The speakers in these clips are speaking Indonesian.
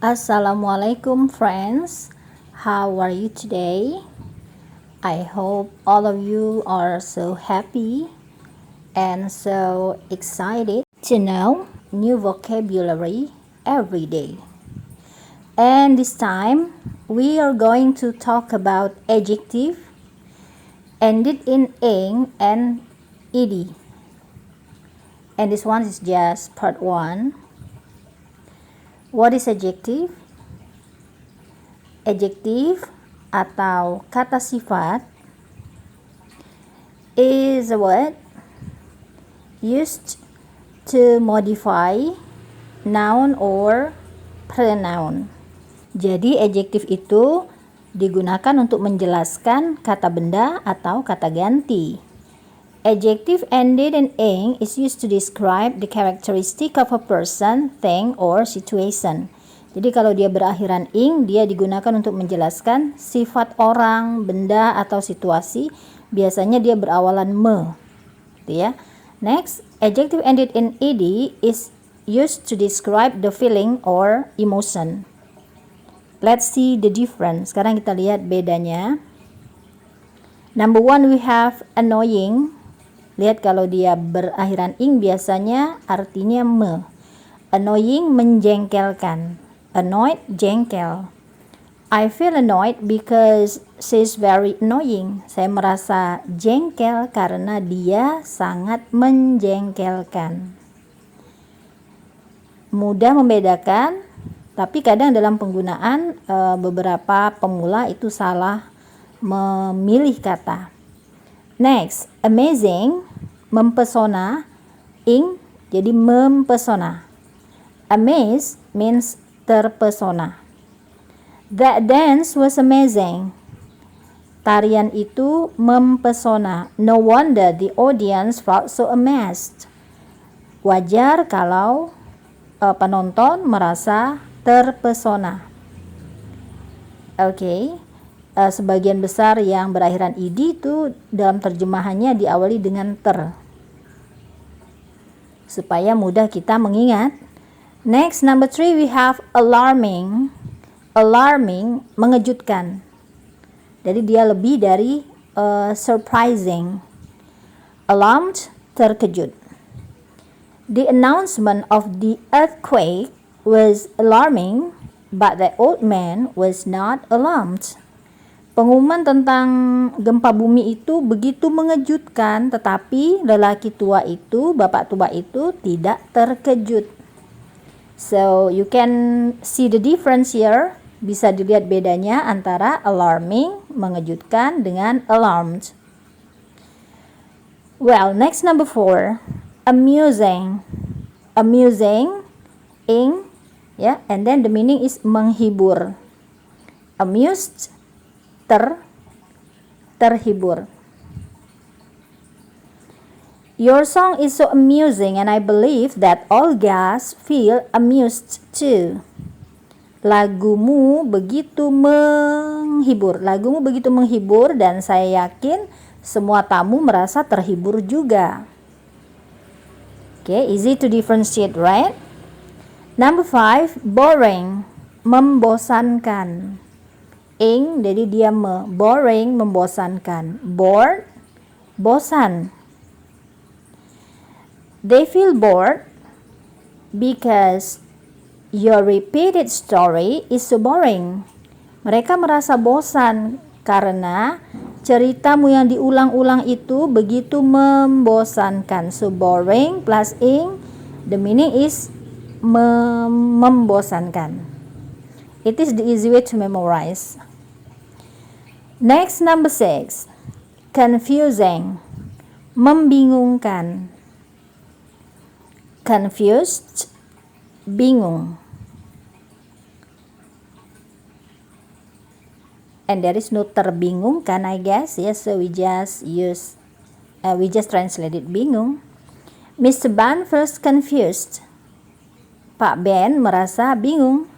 Assalamualaikum friends, how are you today? I hope all of you are so happy and so excited to know new vocabulary every day. And this time we are going to talk about adjective ended in ing and ed. And this one is just part 1. What is adjective? Adjective atau kata sifat is a word used to modify noun or pronoun. Jadi adjektif itu digunakan untuk menjelaskan kata benda atau kata ganti. Adjective ended in ing is used to describe the characteristic of a person, thing, or situation. Jadi kalau dia berakhiran ing, dia digunakan untuk menjelaskan sifat orang, benda, atau situasi. Biasanya dia berawalan me. Gitu ya. Next, adjective ended in ed is used to describe the feeling or emotion. Let's see the difference. Sekarang kita lihat bedanya. Number 1, we have annoying. Lihat kalau dia berakhiran ing biasanya artinya me. Annoying, menjengkelkan. Annoyed, jengkel. I feel annoyed because she's very annoying. Saya merasa jengkel karena dia sangat menjengkelkan. Mudah membedakan, tapi kadang dalam penggunaan beberapa pemula itu salah memilih kata. Next, amazing, mempesona, ing jadi mempesona. Amaze means terpesona. That dance was amazing. Tarian itu mempesona. No wonder the audience felt so amazed. Wajar kalau penonton merasa terpesona. Oke. Sebagian besar yang berakhiran id itu dalam terjemahannya diawali dengan ter supaya mudah kita mengingat. Next, number 3, we have alarming. Alarming, mengejutkan. Jadi dia lebih dari surprising. Alarmed, terkejut. The announcement of the earthquake was alarming, but the old man was not alarmed. Pengumuman tentang gempa bumi itu begitu mengejutkan, tetapi lelaki tua itu, bapak tua itu tidak terkejut. So, you can see the difference here. Bisa dilihat bedanya antara alarming, mengejutkan, dengan alarmed. Well, next number 4, amusing. Amusing, ing, ya, and then the meaning is menghibur. Amused, terhibur. Your song is so amusing and I believe that all guests feel amused too. Lagumu begitu menghibur. Lagumu begitu menghibur dan saya yakin semua tamu merasa terhibur juga. Okay, easy to differentiate, right? Number 5, boring, membosankan. Ing, jadi dia boring, membosankan. Bored, bosan. They feel bored because your repeated story is so boring. Mereka merasa bosan karena ceritamu yang diulang-ulang itu begitu membosankan. So boring plus ing, the meaning is membosankan. It is the easy way to memorize. Next, number 6, confusing, membingungkan. Confused, bingung. And there is no terbingungkan, I guess. Yes, so we just translated bingung. Mr. Ban feels confused. Pak Ben merasa bingung.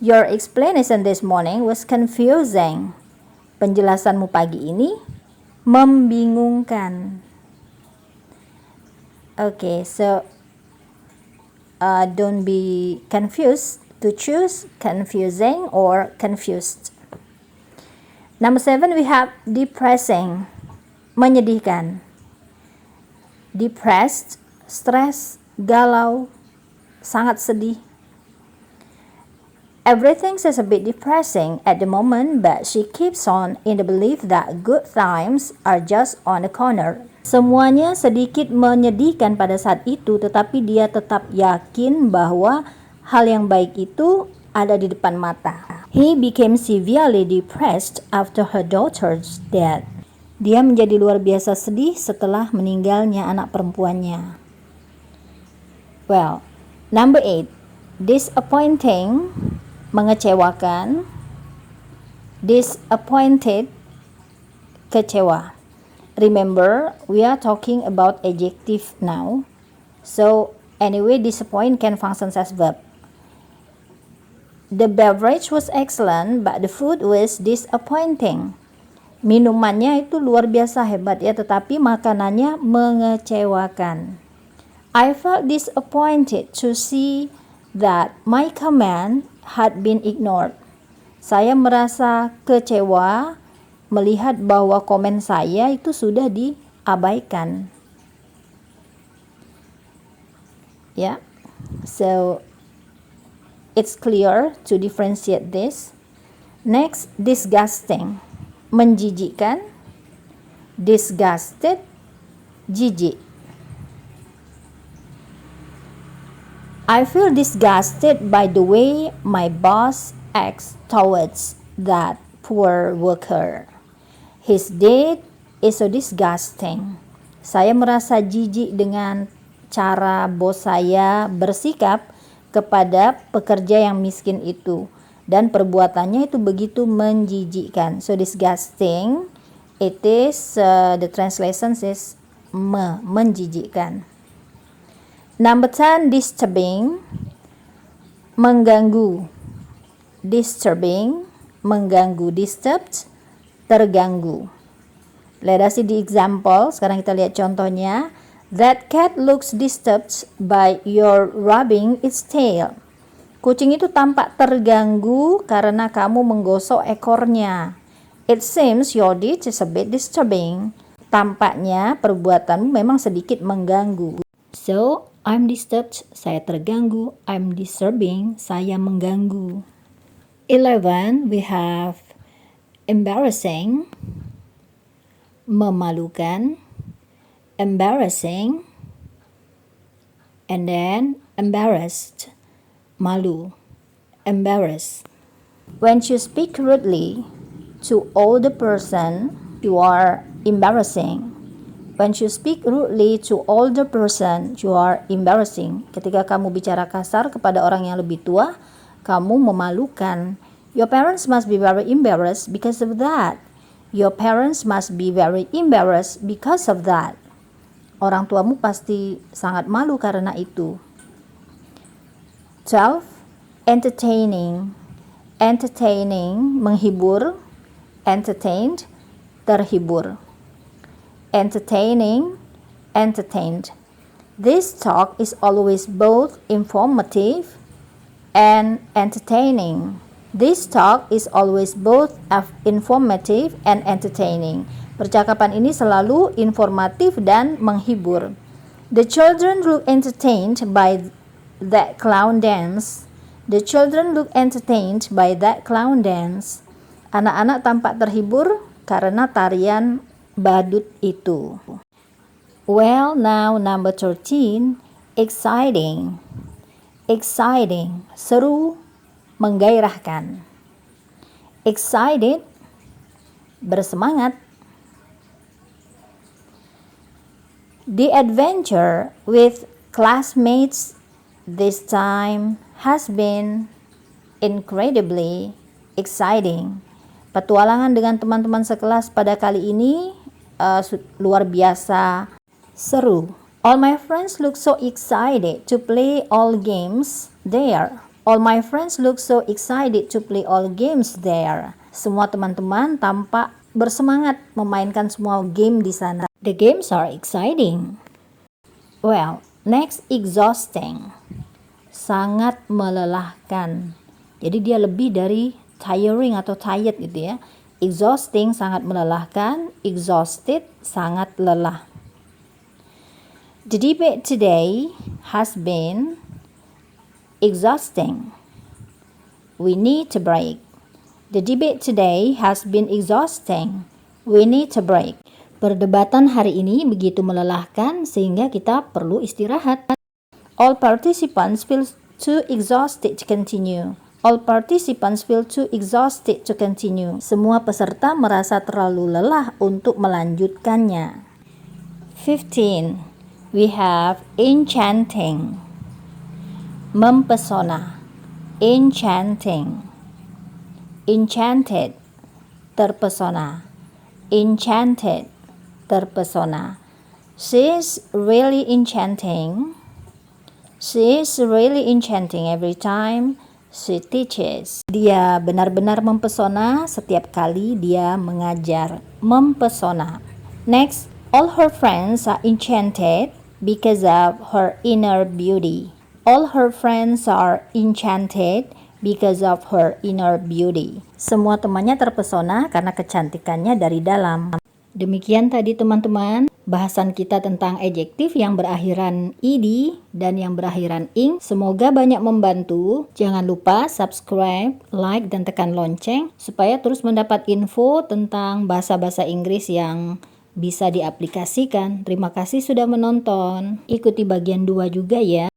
Your explanation this morning was confusing. Penjelasanmu pagi ini membingungkan. Okay, so don't be confused To choose, confusing or confused. Number 7, we have depressing, menyedihkan. Depressed, stres, galau, sangat sedih. Everything is a bit depressing at the moment, but she keeps on in the belief that good times are just on the corner. Semuanya sedikit menyedihkan pada saat itu, tetapi dia tetap yakin bahwa hal yang baik itu ada di depan mata. He became severely depressed after her daughter's death. Dia menjadi luar biasa sedih setelah meninggalnya anak perempuannya. Well, number 8, disappointing, mengecewakan. Disappointed, kecewa. Remember, we are talking about adjective now. So, anyway, disappoint can function as verb. The beverage was excellent, but the food was disappointing. Minumannya itu luar biasa hebat ya, tetapi makanannya mengecewakan. I felt disappointed to see that my command had been ignored. Saya merasa kecewa melihat bahwa komen saya itu sudah diabaikan. Ya, so it's clear to differentiate this. Next, disgusting, menjijikkan. Disgusted, jijik. I feel disgusted by the way my boss acts towards that poor worker. His deed is so disgusting. Saya merasa jijik dengan cara bos saya bersikap kepada pekerja yang miskin itu, dan perbuatannya itu begitu menjijikkan. So disgusting, it is the translation is menjijikkan. Number 10, disturbing, mengganggu. Disturbing, mengganggu. Disturbed, terganggu. Let us see the example. Sekarang kita lihat contohnya. That cat looks disturbed by your rubbing its tail. Kucing itu tampak terganggu karena kamu menggosok ekornya. It seems your deed is a bit disturbing. Tampaknya perbuatanmu memang sedikit mengganggu. So, I'm disturbed, saya terganggu. I'm disturbing, saya mengganggu. 11, we have embarrassing, memalukan. Embarrassing, and then embarrassed, malu. Embarrassed. When you speak rudely to older person, you are embarrassing. When you speak rudely to older person, you are embarrassing. Ketika kamu bicara kasar kepada orang yang lebih tua, kamu memalukan. Your parents must be very embarrassed because of that. Your parents must be very embarrassed because of that. Orang tuamu pasti sangat malu karena itu. 12, entertaining. Entertaining, menghibur. Entertained, terhibur. Entertaining, entertained. This talk is always both informative and entertaining. This talk is always both informative and entertaining. Percakapan ini selalu informatif dan menghibur. The children look entertained by that clown dance. The children look entertained by that clown dance. Anak-anak tampak terhibur karena tarian badut itu. Well, now number 13, exciting. Exciting, seru, menggairahkan. Excited, bersemangat. The adventure with classmates this time has been incredibly exciting. Petualangan dengan teman-teman sekelas pada kali ini luar biasa seru. All my friends look so excited to play all games there. All my friends look so excited to play all games there. Semua teman-teman tampak bersemangat memainkan semua game di sana. The games are exciting. Well, next, exhausting. sangat melelahkan. Jadi dia lebih dari tiring atau tired gitu ya. Exhausting sangat melelahkan, exhausted sangat lelah. The debate today has been exhausting. We need to break. The debate today has been exhausting. We need to break. Perdebatan hari ini begitu melelahkan sehingga kita perlu istirahat. All participants feel too exhausted to continue. All participants feel too exhausted to continue. Semua peserta merasa terlalu lelah untuk melanjutkannya. 15. We have enchanting. Mempesona. Enchanting. Enchanted. Terpesona. Enchanted. Terpesona. She is really enchanting. She is really enchanting every time she teaches. Dia benar-benar mempesona setiap kali dia mengajar. Mempesona. Next, all her friends are enchanted because of her inner beauty. All her friends are enchanted because of her inner beauty. Semua temannya terpesona karena kecantikannya dari dalam. Demikian tadi teman-teman bahasan kita tentang adjektif yang berakhiran ed dan yang berakhiran ing. Semoga banyak membantu. Jangan lupa subscribe, like, dan tekan lonceng supaya terus mendapat info tentang bahasa-bahasa Inggris yang bisa diaplikasikan. Terima kasih sudah menonton. Ikuti bagian 2 juga ya.